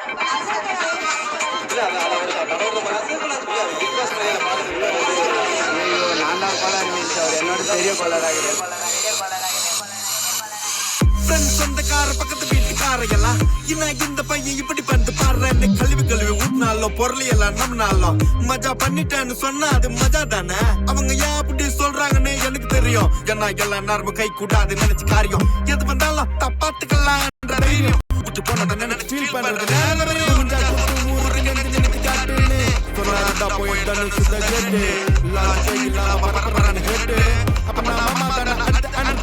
இல்ல அது கடவுள் ரொம்ப சிம்பிளா இருக்கு. பிக் பாஸ் மேல பாத்துட்டு ஐயோ நான் தான் கோளாறு மீன்ஸ் அவர் என்னோட பெரிய கோளாறாக சொந்தக்கார பக்கத்து வீட்டுக்கார எல்லாம் இந்த பையன் இப்படி பண்ணு பாடுற கழுவி ஊட்டினாலும் பொருளையெல்லாம் நம்மனாலும் மஜா பண்ணிட்டேன்னு சொன்னா அது மஜா தானே. அவங்க ஏன் அப்படி சொல்றாங்கன்னு எனக்கு தெரியும். ஏன்னா எல்லாம் நேரமும் கை கூடாது நினைச்சு காரியம் எது வந்தாலும் தப்பாத்துக்கலாம் தைரியம் விட்டு போனதை நினைச்சு ஃபீல் பண்றது காட்டுன்னு சொன்னா போயிட்டு சுத்த கேட்டு கேட்டு அப்ப நான் மாமா தானே அடுத்து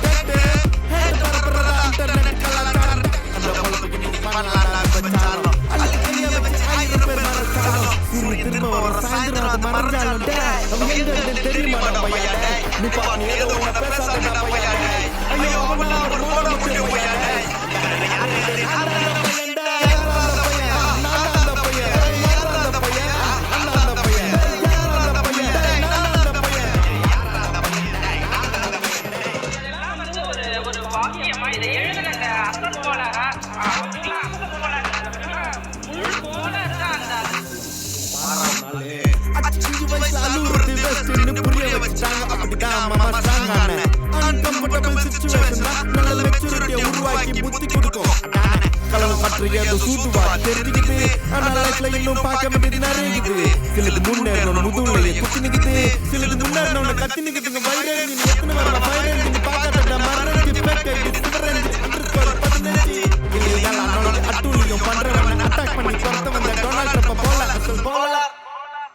உருவாக்கி புத்தி கொடுக்கும் கலவு பற்றி ஏதோ சூட்டுவா தெரிஞ்சுக்கிட்டு ஆனா லைஃப்ல இன்னும் பார்க்க வேண்டியது நிறைய சிலது முன்னேறணும் முதுகுலையே குத்தி நிக்குது சிலது முன்னேறணும் கத்தி நிக்குதுங்க வைரேஞ்சி எத்தனை வரல வைரேஞ்சி பார்க்காத மரணி பேக்கேஜ் சிவரேஞ்சி அண்டர்ஸ்கோர் 15 அட்டூழியம் பண்றவன் அட்டாக் பண்ணி துரத்த வந்த டொனால்ட் ட்ரம்ப் போல அசல் போல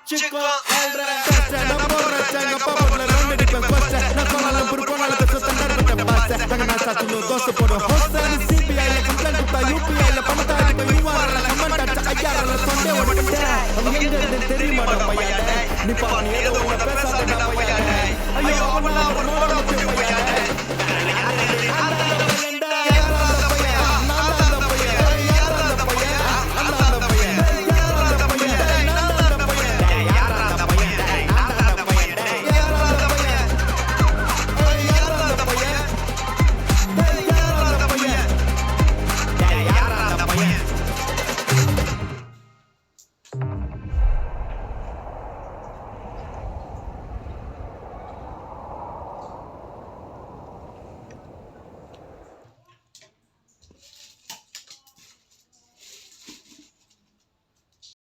Chico el rey no borra changa papla no me digas basta no con la burpona la cosa tan rara basta tan nasa tu no gozo por hosta ni sipi ay la completo ta yupi ay la pamata de mi mara la comanda ta ayara la sonde o de terima no payada ni pa ni